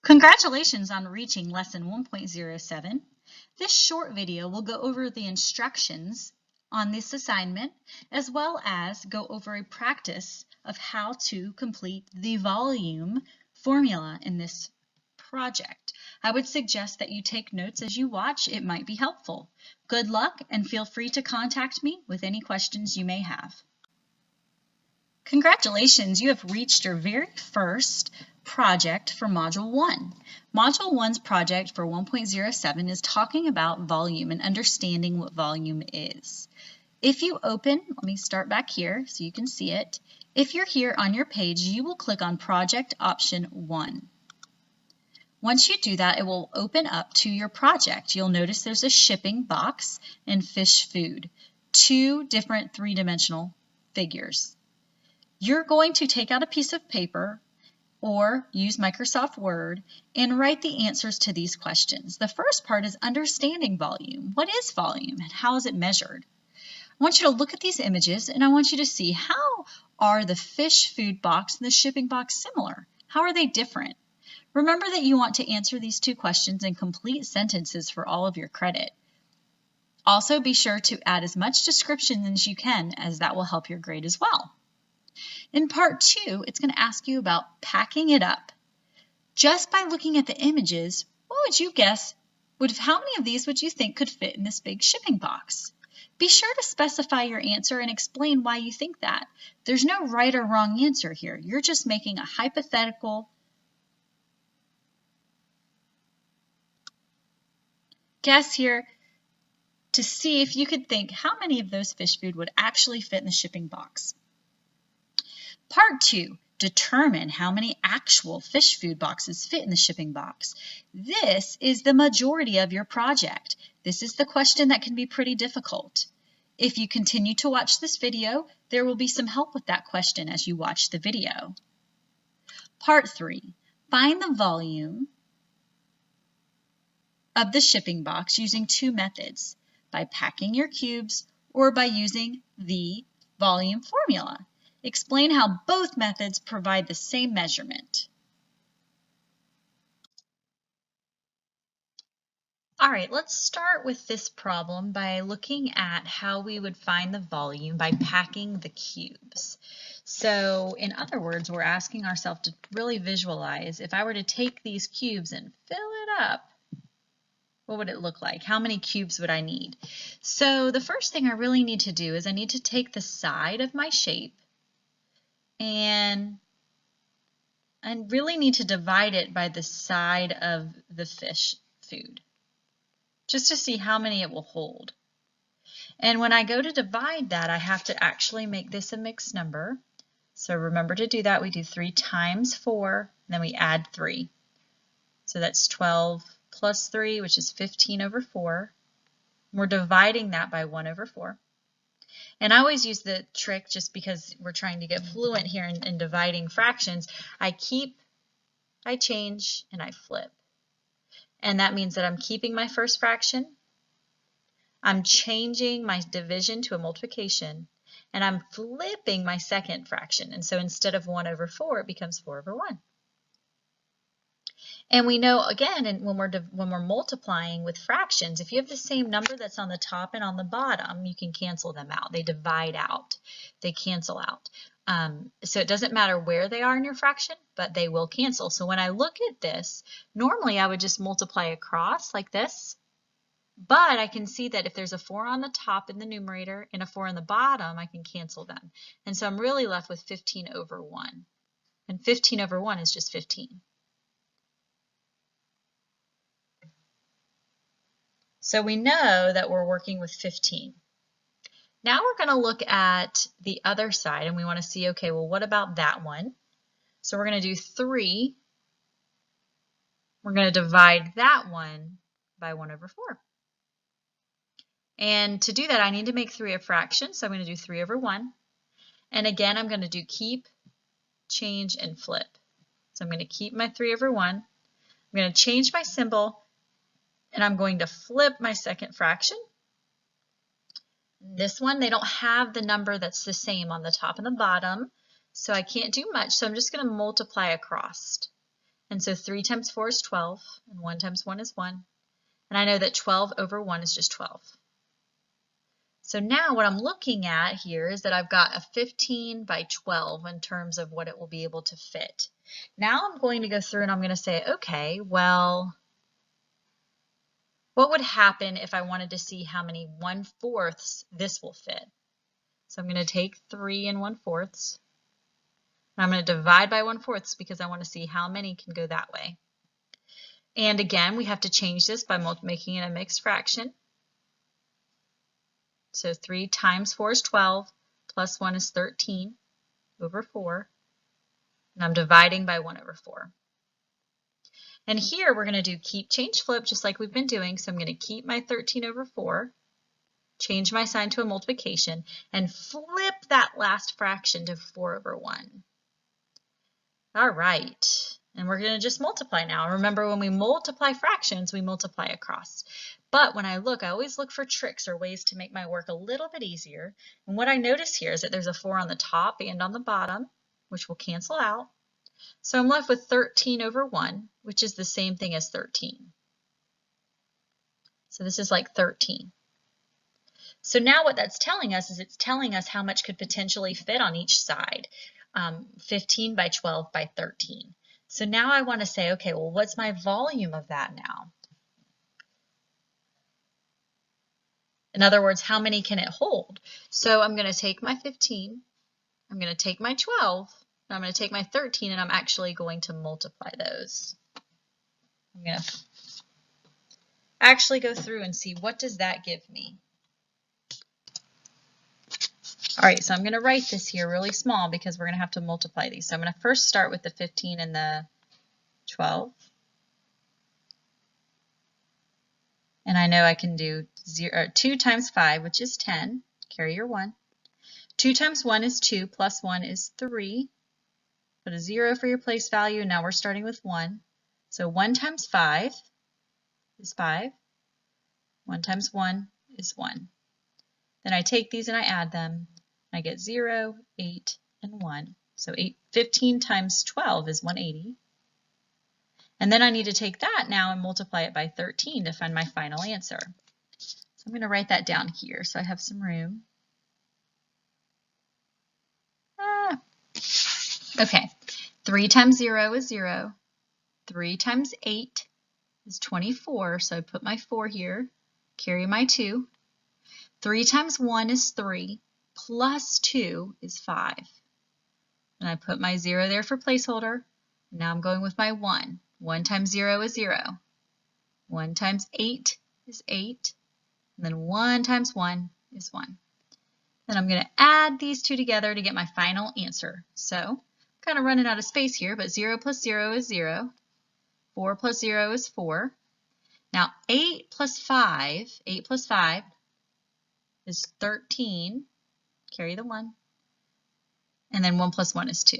Congratulations on reaching lesson 1.07. This short video will go over the instructions on this assignment as well as go over a practice of how to complete the volume formula in this project. I would suggest that you take notes as you watch. It might be helpful. Good luck and feel free to contact me with any questions you may have. Congratulations, you have reached your very first project for Module 1. Module 1's project for 1.07 is talking about volume and understanding what volume is. If you open, let me start back here so you can see it. If you're here on your page, you will click on Project Option 1. Once you do that, it will open up to your project. You'll notice there's a shipping box and fish food, two different three-dimensional figures. You're going to take out a piece of paper or use Microsoft Word and write the answers to these questions. The first part is understanding volume. What is volume and how is it measured? I want you to look at these images and I want you to see how are the fish food box and the shipping box similar? How are they different? Remember that you want to answer these two questions in complete sentences for all of your credit. Also, be sure to add as much description as you can, as that will help your grade as well. In part 2, it's going to ask you about packing it up. Just by looking at the images, what would you guess, how many of these would you think could fit in this big shipping box? Be sure to specify your answer and explain why you think that. There's no right or wrong answer here. You're just making a hypothetical guess here to see if you could think how many of those fish food would actually fit in the shipping box. Part 2, determine how many actual fish food boxes fit in the shipping box. This is the majority of your project. This is the question that can be pretty difficult. If you continue to watch this video, there will be some help with that question as you watch the video. Part 3, find the volume of the shipping box using two methods, by packing your cubes or by using the volume formula. Explain how both methods provide the same measurement. All right, let's start with this problem by looking at how we would find the volume by packing the cubes. So, in other words, we're asking ourselves to really visualize, if I were to take these cubes and fill it up, what would it look like? How many cubes would I need? So, the first thing I really need to do is I need to take the side of my shape and I really need to divide it by the side of the fish food, just to see how many it will hold. And when I go to divide that, I have to actually make this a mixed number. So remember to do that. We do 3 times 4, and then we add 3. So that's 12 plus 3, which is 15 over 4. We're dividing that by 1 over 4. And I always use the trick, just because we're trying to get fluent here in dividing fractions. I change, and I flip. And that means that I'm keeping my first fraction, I'm changing my division to a multiplication, and I'm flipping my second fraction. And so instead of 1 over 4, it becomes 4 over 1. And we know, again, when we're multiplying with fractions, if you have the same number that's on the top and on the bottom, you can cancel them out. They divide out. They cancel out. So it doesn't matter where they are in your fraction, but they will cancel. So when I look at this, normally I would just multiply across like this. But I can see that if there's a 4 on the top in the numerator and a 4 on the bottom, I can cancel them. And so I'm really left with 15 over 1. And 15 over 1 is just 15. So we know that we're working with 15. Now we're going to look at the other side and we want to see, okay, well, what about that one? So we're going to do 3. We're going to divide that one by 1 over 4. And to do that, I need to make 3 a fraction, so I'm going to do 3 over 1. And again, I'm going to do keep, change, and flip. So I'm going to keep my 3 over 1. I'm going to change my symbol, and I'm going to flip my second fraction. This one, they don't have the number that's the same on the top and the bottom, so I can't do much. So I'm just going to multiply across. And so 3 times 4 is 12, and 1 times 1 is 1. And I know that 12 over 1 is just 12. So now what I'm looking at here is that I've got a 15 by 12 in terms of what it will be able to fit. Now I'm going to go through and I'm going to say, okay, well, what would happen if I wanted to see how many 1/4 this will fit? So I'm going to take 3 and 1/4. And I'm going to divide by 1/4 because I want to see how many can go that way. And again, we have to change this by making it a mixed fraction. So 3 times 4 is 12, plus 1 is 13 over 4. And I'm dividing by 1 over 4. And here we're going to do keep, change, flip, just like we've been doing. So I'm going to keep my 13 over 4, change my sign to a multiplication, and flip that last fraction to 4 over 1. All right. And we're going to just multiply now. Remember, when we multiply fractions, we multiply across. But when I always look for tricks or ways to make my work a little bit easier. And what I notice here is that there's a 4 on the top and on the bottom, which will cancel out. So I'm left with 13 over 1, which is the same thing as 13. So this is like 13. So now what that's telling us is it's telling us how much could potentially fit on each side. 15 by 12 by 13. So now I want to say, okay, well, what's my volume of that now? In other words, how many can it hold? So I'm going to take my 15, I'm going to take my 12, and I'm going to take my 13, and I'm actually going to multiply those. I'm going to actually go through and see what does that give me. All right, so I'm going to write this here really small because we're going to have to multiply these. So I'm going to first start with the 15 and the 12. And I know I can do 2 times 5, which is 10. Carry your 1. 2 times 1 is 2, plus 1 is 3. Put a 0 for your place value. Now we're starting with 1. So 1 times 5 is 5. 1 times 1 is 1. Then I take these and I add them. I get 0, 8, and 1. So 15 times 12 is 180. And then I need to take that now and multiply it by 13 to find my final answer. So I'm going to write that down here so I have some room. Okay, 3 times 0 is 0. 3 times 8 is 24, so I put my 4 here, carry my 2. 3 times 1 is 3, plus 2 is 5. And I put my 0 there for placeholder. Now I'm going with my 1. 1 times 0 is 0. 1 times 8 is 8. And then 1 times 1 is 1. Then I'm going to add these two together to get my final answer. So I'm kind of running out of space here, but 0 plus 0 is 0. 4 plus 0 is 4. Now 8 plus 5 is 13. Carry the 1. And then 1 plus 1 is 2.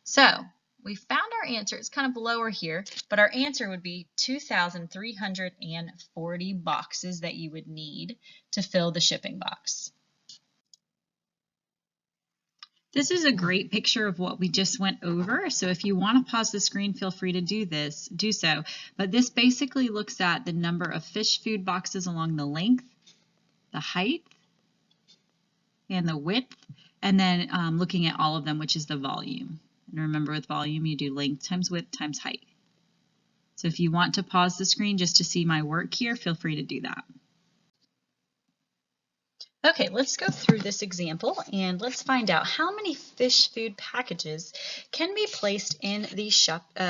So we found our answer. It's kind of lower here, but our answer would be 2,340 boxes that you would need to fill the shipping box. This is a great picture of what we just went over. So if you want to pause the screen, feel free to do so. But this basically looks at the number of fish food boxes along the length, the height, and the width, and then looking at all of them, which is the volume. And remember, with volume, you do length times width times height. So if you want to pause the screen just to see my work here, feel free to do that. Okay, let's go through this example and let's find out how many fish food packages can be placed in the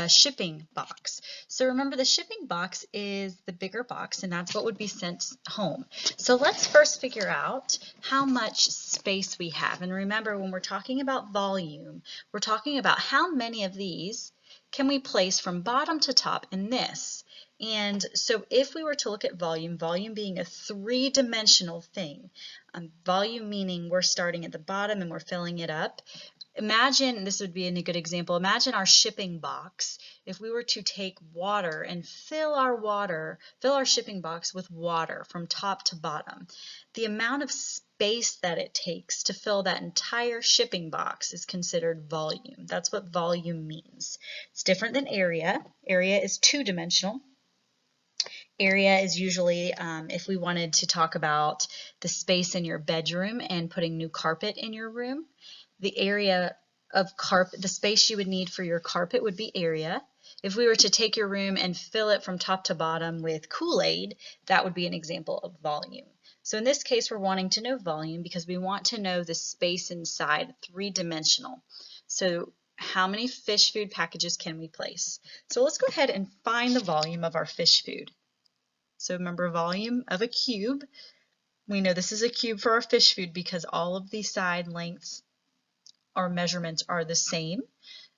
shipping box. So remember, the shipping box is the bigger box, and that's what would be sent home. So let's first figure out how much space we have. And remember, when we're talking about volume, we're talking about how many of these can we place from bottom to top in this. And so if we were to look at volume, volume being a three-dimensional thing, volume meaning we're starting at the bottom and we're filling it up, Imagine, and this would be a good example, imagine our shipping box. If we were to take water and fill our shipping box with water from top to bottom, the amount of space that it takes to fill that entire shipping box is considered volume. That's what volume means. It's different than area. Area is two-dimensional. Area is usually, if we wanted to talk about the space in your bedroom and putting new carpet in your room, the area of carpet, the space you would need for your carpet would be area. If we were to take your room and fill it from top to bottom with Kool-Aid, that would be an example of volume. So in this case, we're wanting to know volume because we want to know the space inside, three-dimensional. So how many fish food packages can we place? So let's go ahead and find the volume of our fish food. So remember, volume of a cube. We know this is a cube for our fish food because all of the side lengths or measurements are the same.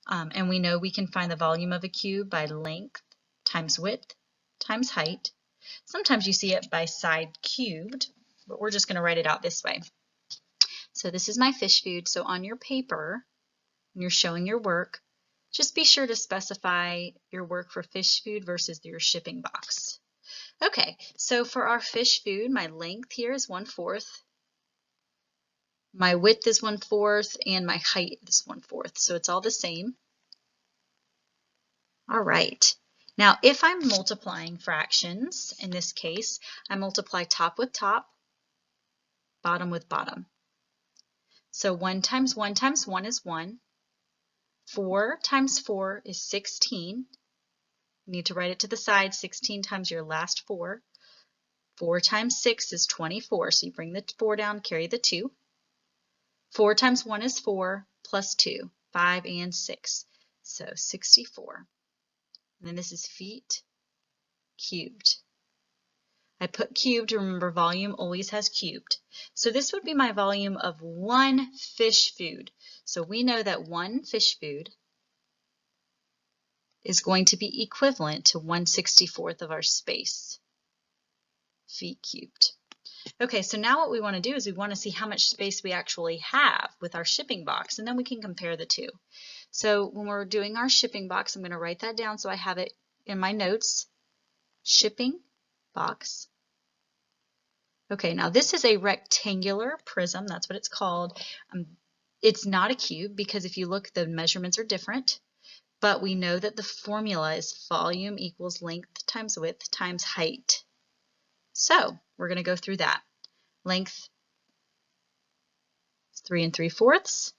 And we know we can find the volume of a cube by length times width times height. Sometimes you see it by side cubed, but we're just going to write it out this way. So this is my fish food. So on your paper, when you're showing your work, just be sure to specify your work for fish food versus your shipping box. Okay, so for our fish food, my length here is 1/4. My width is 1/4 and my height is 1/4. So it's all the same. All right. Now, if I'm multiplying fractions, in this case, I multiply top with top, bottom with bottom. So 1 times 1 times 1 is 1. 4 times 4 is 16. You need to write it to the side, 16 times your last 4. 4 times 6 is 24, so you bring the 4 down, carry the 2. 4 times 1 is 4, plus 2, 5 and 6, so 64. And then this is feet cubed. I put cubed, remember volume always has cubed. So this would be my volume of one fish food. So we know that one fish food is going to be equivalent to 1/64 of our space, feet cubed. Okay, so now what we want to do is we want to see how much space we actually have with our shipping box, and then we can compare the two. So when we're doing our shipping box, I'm going to write that down so I have it in my notes. Shipping box. Okay, now this is a rectangular prism. That's what it's called. It's not a cube because if you look, the measurements are different, but we know that the formula is volume equals length times width times height. So we're going to go through that. Length is 3 3/4.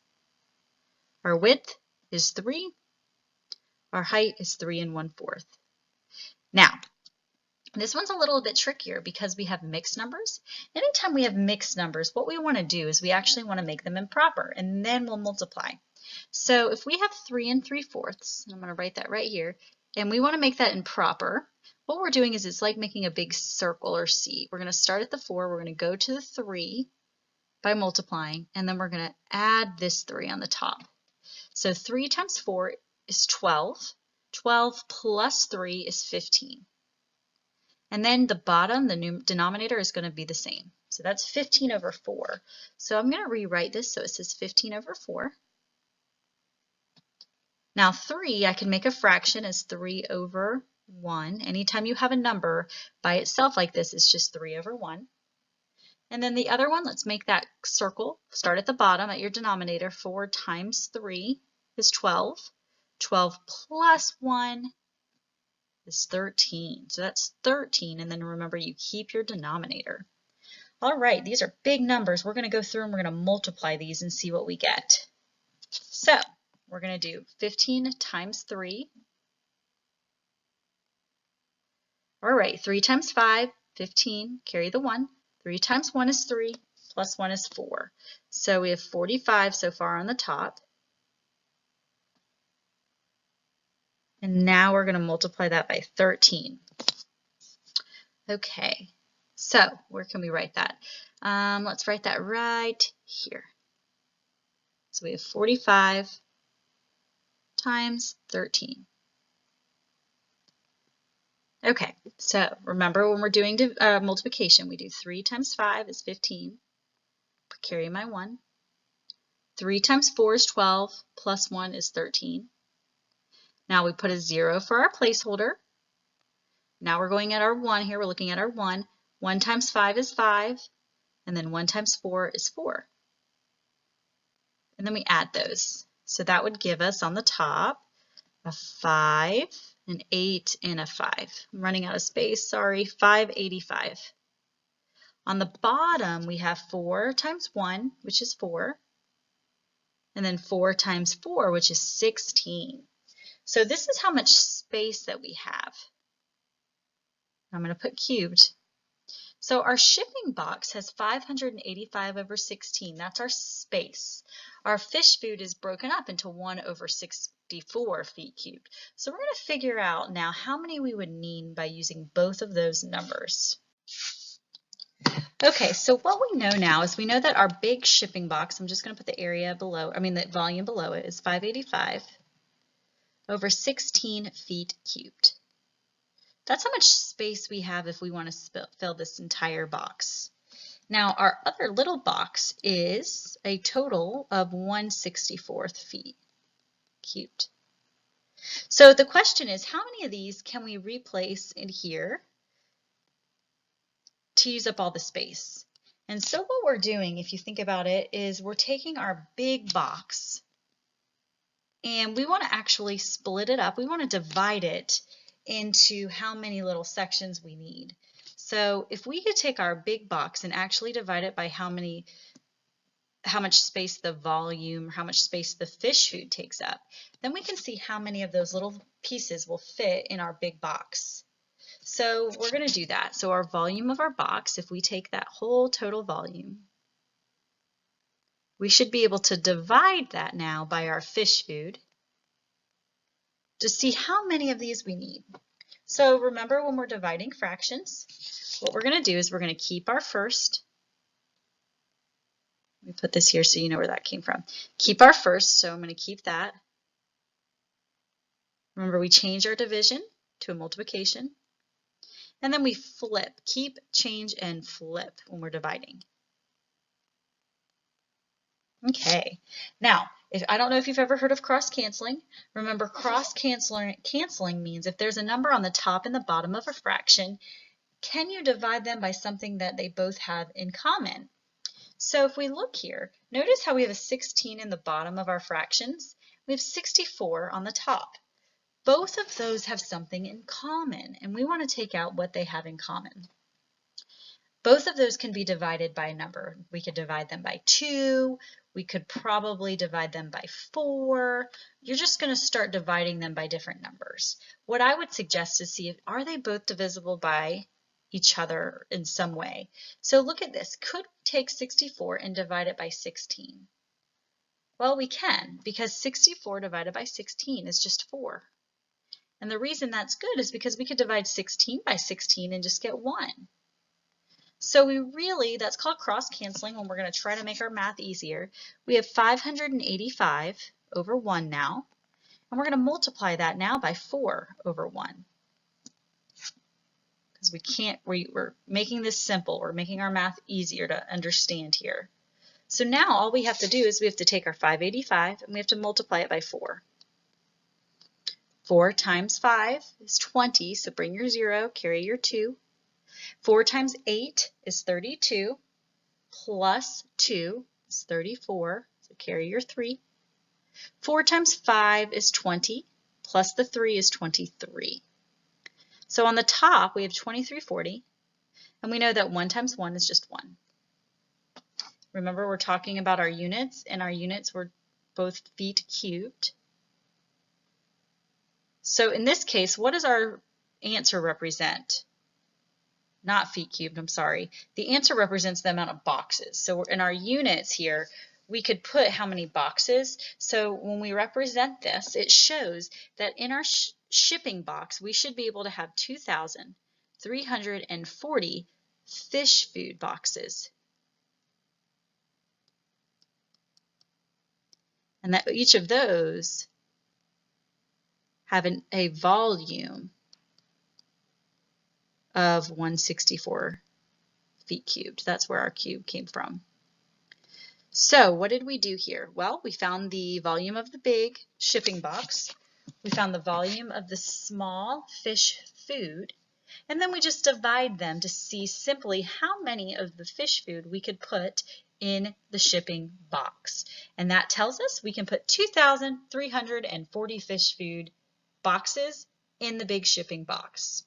Our width is 3. Our height is 3 1/4. Now, this one's a little bit trickier because we have mixed numbers. Anytime we have mixed numbers, what we want to do is we actually want to make them improper, and then we'll multiply. So if we have 3 3/4, I'm going to write that right here, and we want to make that improper, what we're doing is it's like making a big circle or C. We're going to start at the 4, we're going to go to the 3 by multiplying, and then we're going to add this 3 on the top. So 3 times 4 is 12. 12 plus 3 is 15. And then the bottom, the denominator, is going to be the same. So that's 15 over 4. So I'm going to rewrite this so it says 15 over 4. Now 3, I can make a fraction as 3 over 1. Anytime you have a number by itself like this, it's just 3 over 1. And then the other one, let's make that circle. Start at the bottom at your denominator. 4 times 3 is 12. 12 plus 1 is 13. So that's 13, and then remember you keep your denominator. All right, these are big numbers. We're going to go through and we're going to multiply these and see what we get. So we're going to do 15 times 3. All right, 3 times 5, 15, carry the 1. 3 times 1 is 3, plus 1 is 4. So we have 45 so far on the top. And now we're going to multiply that by 13. Okay, so where can we write that? Let's write that right here. So we have 45 times 13. Okay, so remember when we're doing multiplication, we do 3 times 5 is 15. Carry my 1. 3 times 4 is 12, plus 1 is 13. Now we put a 0 for our placeholder. Now we're going at our 1 here. We're looking at our 1. 1 times 5 is 5, and then 1 times 4 is 4. And then we add those. So that would give us on the top a 5, an 8, and a 5. I'm running out of space, sorry, 585. On the bottom, we have 4 times 1, which is 4, and then 4 times 4, which is 16. So this is how much space that we have. I'm going to put cubed. So our shipping box has 585 over 16. That's our space. Our fish food is broken up into 1 over 64 feet cubed. So we're going to figure out now how many we would need by using both of those numbers. Okay, so what we know now is we know that our big shipping box, I'm just going to put the area below, the volume below it, is 585 over 16 feet cubed. That's how much space we have if we want to fill this entire box. Now, our other little box is a total of 1/64 feet cubed. So the question is, how many of these can we replace in here to use up all the space? And so what we're doing, if you think about it, is we're taking our big box and we want to actually split it up. We want to divide it into how many little sections we need. So if we could take our big box and actually divide it by how much space the volume, how much space the fish food takes up, then we can see how many of those little pieces will fit in our big box. So we're going to do that. So our volume of our box, if we take that whole total volume, we should be able to divide that now by our fish food to see how many of these we need. So remember, when we're dividing fractions, what we're going to do is we're going to keep our first. Let me put this here so you know where that came from. Keep our first, so I'm going to keep that. Remember, we change our division to a multiplication. And then we flip, keep, change, and flip when we're dividing. Okay, now, I don't know if you've ever heard of cross-canceling. Remember, cross-canceling means if there's a number on the top and the bottom of a fraction, can you divide them by something that they both have in common? So if we look here, notice how we have a 16 in the bottom of our fractions. We have 64 on the top. Both of those have something in common, and we want to take out what they have in common. Both of those can be divided by a number. We could divide them by 2. We could probably divide them by 4. You're just going to start dividing them by different numbers. What I would suggest is see, are they both divisible by each other in some way? So look at this. Could we take 64 and divide it by 16? Well, we can, because 64 divided by 16 is just 4. And the reason that's good is because we could divide 16 by 16 and just get 1. So that's called cross-canceling when we're going to try to make our math easier. We have 585 over 1 now, and we're going to multiply that now by 4 over 1. Because we're making this simple. We're making our math easier to understand here. So now all we have to do is we have to take our 585 and we have to multiply it by 4. 4 times 5 is 20, so bring your 0, carry your 2. 4 times 8 is 32, plus 2 is 34, so carry your 3. 4 times 5 is 20, plus the 3 is 23. So on the top, we have 2340, and we know that 1 times 1 is just 1. Remember, we're talking about our units, and our units were both feet cubed. So in this case, what does our answer represent? Not feet cubed, I'm sorry. The answer represents the amount of boxes. So in our units here, we could put how many boxes. So when we represent this, it shows that in our shipping box, we should be able to have 2,340 fish food boxes. And that each of those have a volume of 164 feet cubed. That's where our cube came from. So what did we do here? Well, we found the volume of the big shipping box. We found the volume of the small fish food. And then we just divide them to see simply how many of the fish food we could put in the shipping box. And that tells us we can put 2,340 fish food boxes in the big shipping box.